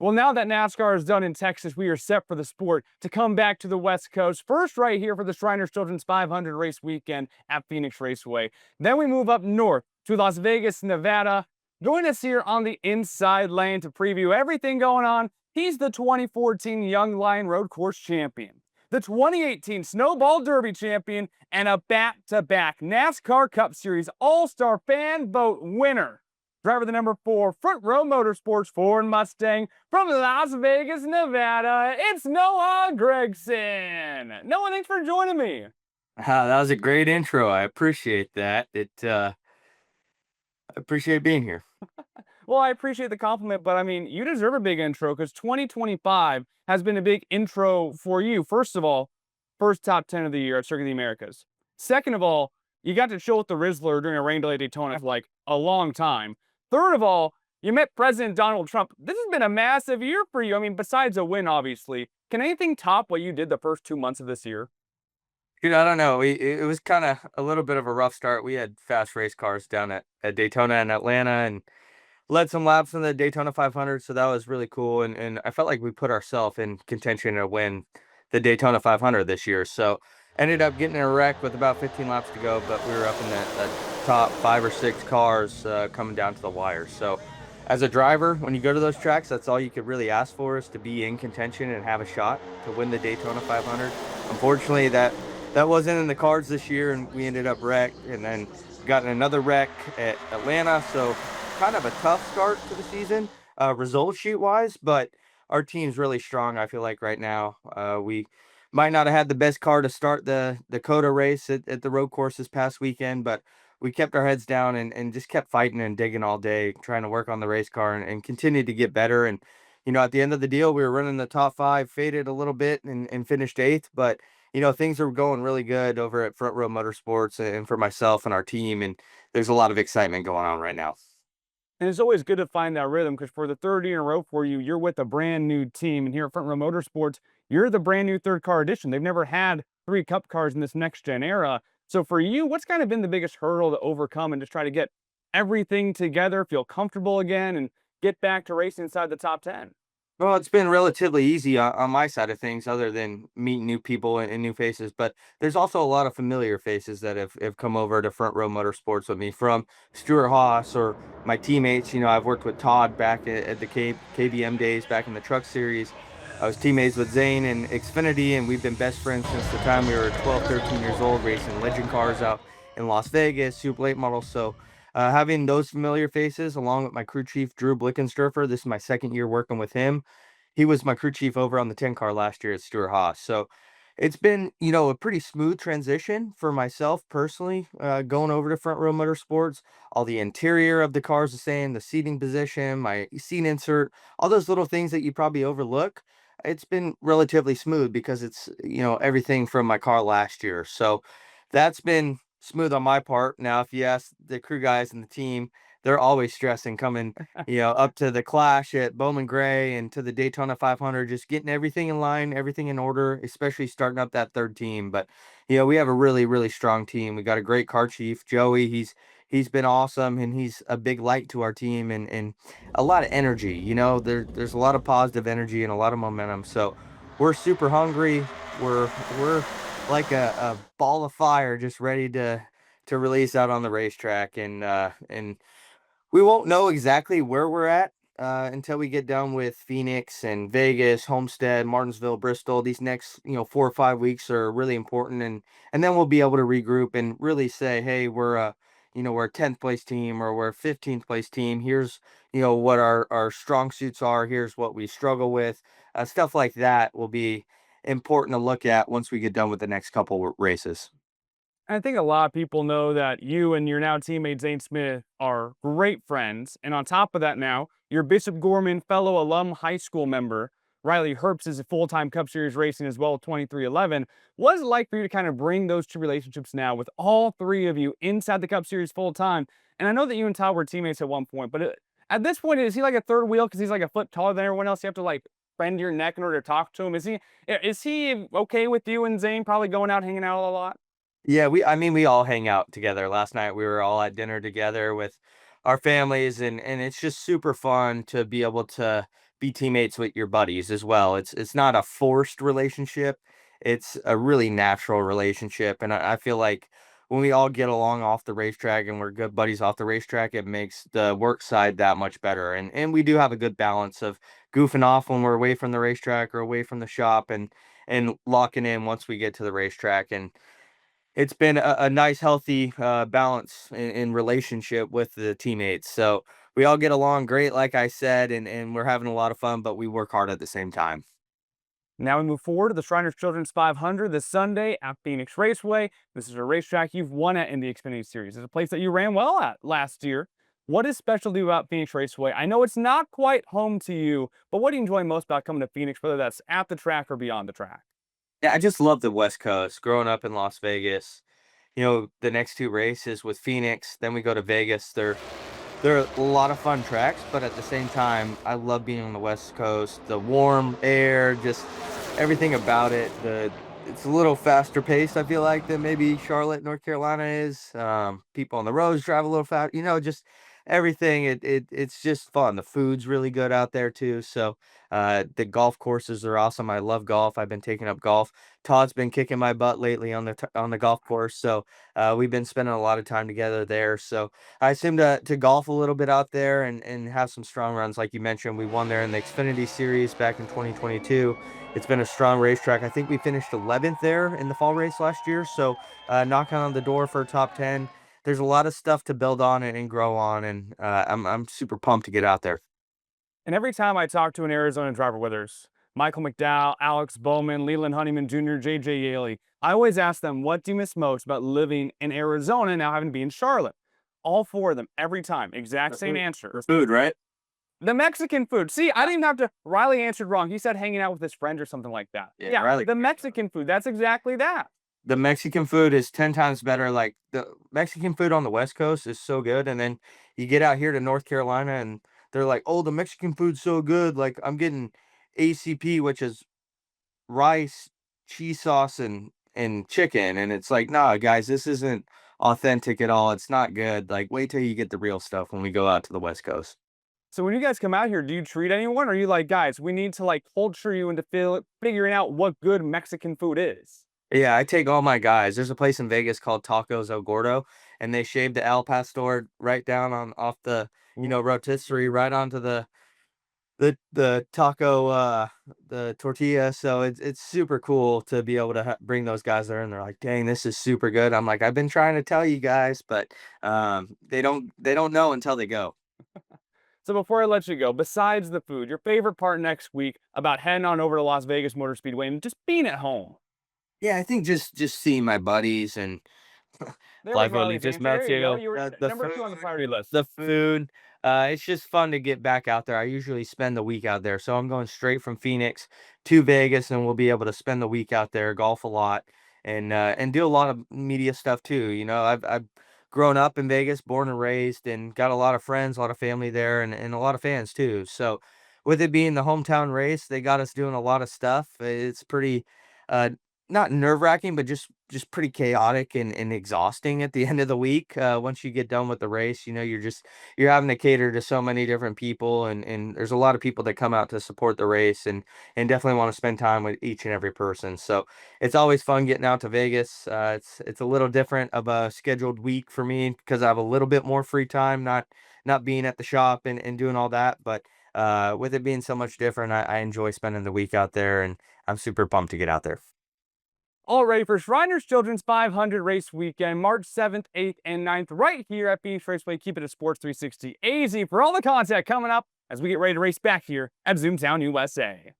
Well, now that NASCAR is done in Texas, we are set for the sport to come back to the West Coast. First, right here for the Shriners Children's 500 race weekend at Phoenix Raceway. Then we move up north to Las Vegas, Nevada. Join us here on the inside lane to preview everything going on. He's the 2014 Young Lion Road Course champion, the 2018 Snowball Derby champion, and a back-to-back NASCAR Cup Series All-Star Fan Vote winner. Driver the number 4 Front Row Motorsports Ford Mustang from Las Vegas, Nevada. It's Noah Gragson. Noah, thanks for joining me. That was a great intro. I appreciate that. I appreciate being here. Well, I appreciate the compliment, but I mean, you deserve a big intro because 2025 has been a big intro for you. First of all, first top 10 of the year at Circuit of the Americas. Second of all, you got to chill with the Rizzler during a rain delay Daytona for like a long time. Third of all, you met President Donald Trump. This has been a massive year for you. I mean, besides a win, obviously. Can anything top what you did the first 2 months of this year? Dude, I don't know. It was kind of a little bit of a rough start. We had fast race cars down at Daytona and Atlanta and led some laps in the Daytona 500. So that was really cool. And I felt like we put ourselves in contention to win the Daytona 500 this year. So ended up getting in a wreck with about 15 laps to go, but we were up in the top 5 or 6 cars coming down to the wire. So as a driver, when you go to those tracks, that's all you could really ask for is to be in contention and have a shot to win the Daytona 500. Unfortunately, that wasn't in the cards this year, and we ended up wrecked, and then got in another wreck at Atlanta. So kind of a tough start to the season, result sheet wise, but our team's really strong. I feel like right now, we might not have had the best car to start the Dakota race at the road course this past weekend, but we kept our heads down and just kept fighting and digging all day, trying to work on the race car and continued to get better. And, at the end of the deal, we were running the top 5, faded a little bit and finished 8th, but things are going really good over at Front Row Motorsports and for myself and our team. And there's a lot of excitement going on right now. And it's always good to find that rhythm because for the third year in a row for you, you're with a brand new team. And here at Front Row Motorsports, you're the brand new third car edition. They've never had 3 Cup cars in this next gen era. So for you, what's kind of been the biggest hurdle to overcome and just try to get everything together, feel comfortable again, and get back to racing inside the top 10? Well, it's been relatively easy on my side of things, other than meeting new people and new faces. But there's also a lot of familiar faces that have come over to Front Row Motorsports with me from Stuart Haas or my teammates. I've worked with Todd back at the KBM days back in the Truck Series. I was teammates with Zane and Xfinity, and we've been best friends since the time we were 12, 13 years old, racing legend cars out in Las Vegas, Super Late models. So having those familiar faces along with my crew chief, Drew Blickensturfer, this is my second year working with him. He was my crew chief over on the 10 car last year at Stuart Haas. So it's been, a pretty smooth transition for myself personally, going over to Front Row Motorsports. All the interior of the cars the same, the seating position, my seat insert, all those little things that you probably overlook. It's been relatively smooth because it's, everything from my car last year. So that's been smooth on my part. Now, if you ask the crew guys and the team, they're always stressing coming, up to the Clash at Bowman Gray and to the Daytona 500, just getting everything in line, everything in order, especially starting up that third team. But, we have a really, really strong team. We got a great car chief, Joey. He's been awesome, and he's a big light to our team and a lot of energy. There's a lot of positive energy and a lot of momentum. So we're super hungry. We're like a ball of fire, just ready to release out on the racetrack, and we won't know exactly where we're at until we get done with Phoenix and Vegas, Homestead, Martinsville, Bristol. These next 4 or 5 weeks are really important, and then we'll be able to regroup and really say, hey, we're a 10th place team or we're a 15th place team. Here's what our strong suits are. Here's what we struggle with. Stuff like that will be important to look at once we get done with the next couple races. I think a lot of people know that you and your now teammate Zane Smith are great friends. And on top of that, now, your Bishop Gorman fellow alum high school member, Riley Herbst, is a full-time Cup Series racing as well, 2311. What is it like for you to kind of bring those two relationships now with all 3 of you inside the Cup Series full-time? And I know that you and Todd were teammates at one point, but at this point, is he like a third wheel because he's like a foot taller than everyone else? You have to like bend your neck in order to talk to him. Is he okay with you and Zane probably going out hanging out a lot? Yeah, we all hang out together. Last night we were all at dinner together with our families, and it's just super fun to be able to be teammates with your buddies as well. It's not a forced relationship. It's a really natural relationship, and I feel like when we all get along off the racetrack and we're good buddies off the racetrack, it makes the work side that much better. And we do have a good balance of goofing off when we're away from the racetrack or away from the shop, and locking in once we get to the racetrack. And it's been a nice, healthy balance in relationship with the teammates. So we all get along great, like I said, and we're having a lot of fun, but we work hard at the same time. Now we move forward to the Shriners Children's 500 this Sunday at Phoenix Raceway. This is a racetrack you've won at in the Xfinity Series. It's a place that you ran well at last year. What is special to you about Phoenix Raceway? I know it's not quite home to you, but what do you enjoy most about coming to Phoenix, whether that's at the track or beyond the track? Yeah, I just love the West Coast. Growing up in Las Vegas, the next two races with Phoenix, then we go to Vegas. They're a lot of fun tracks, but at the same time, I love being on the West Coast. The warm air, just everything about it. It's a little faster paced, I feel like, than maybe Charlotte, North Carolina is. People on the roads drive a little fast, just everything. It's just fun. The food's really good out there too. So the golf courses are awesome. I love golf. I've been taking up golf. Todd's been kicking my butt lately on the golf course. So we've been spending a lot of time together there. So I assume to golf a little bit out there and have some strong runs. Like you mentioned, we won there in the Xfinity Series back in 2022. It's been a strong racetrack. I think we finished 11th there in the fall race last year. So knocking on the door for a top 10. There's a lot of stuff to build on and grow on, and I'm super pumped to get out there. And every time I talk to an Arizona driver, whether it's Michael McDowell, Alex Bowman, Leland Honeyman Jr., JJ Yaley, I always ask them, what do you miss most about living in Arizona now having to be in Charlotte? All four of them, every time, exact same answer. For food, right? The Mexican food. See, I didn't even have to. Riley answered wrong. He said hanging out with his friends or something like that. Yeah, Riley. The Mexican food. That's exactly that. The Mexican food is 10 times better. Like, the Mexican food on the West Coast is so good, and then you get out here to North Carolina, and they're like, "Oh, the Mexican food's so good. Like, I'm getting ACP, which is rice, cheese sauce, and chicken." And it's like, "Nah, guys, this isn't authentic at all. It's not good. Like, wait till you get the real stuff when we go out to the West Coast." So when you guys come out here, do you treat anyone? Or are you like, guys, we need to like culture you into figuring out what good Mexican food is? Yeah, I take all my guys. There's a place in Vegas called Tacos El Gordo, and they shaved the El Pastor right down on off the, rotisserie right onto the taco the tortilla. So it's super cool to be able to bring those guys there, and they're like, "Dang, this is super good." I'm like, "I've been trying to tell you guys, but they don't know until they go." So before I let you go, besides the food, your favorite part next week about heading on over to Las Vegas Motor Speedway and just being at home. Yeah, I think just seeing my buddies and There we Life go, only Ethan. just There met you go. you. You were The number 2 on the food, priority list. the food. It's just fun to get back out there. I usually spend the week out there, so I'm going straight from Phoenix to Vegas, and we'll be able to spend the week out there, golf a lot, and do a lot of media stuff too. I've grown up in Vegas, born and raised, and got a lot of friends, a lot of family there, and a lot of fans too. So, with it being the hometown race, they got us doing a lot of stuff. It's pretty, uh, not nerve-wracking, but just pretty chaotic and exhausting at the end of the week. Once you get done with the race, you're having to cater to so many different people, and there's a lot of people that come out to support the race and definitely want to spend time with each and every person. So it's always fun getting out to Vegas. It's a little different of a scheduled week for me because I have a little bit more free time, not being at the shop and doing all that. But with it being so much different, I enjoy spending the week out there, and I'm super pumped to get out there. All ready for Shriners Children's 500 race weekend, March 7th, 8th, and 9th, right here at Phoenix Raceway. Keep it a Sports 360 AZ for all the content coming up as we get ready to race back here at Zoomtown, USA.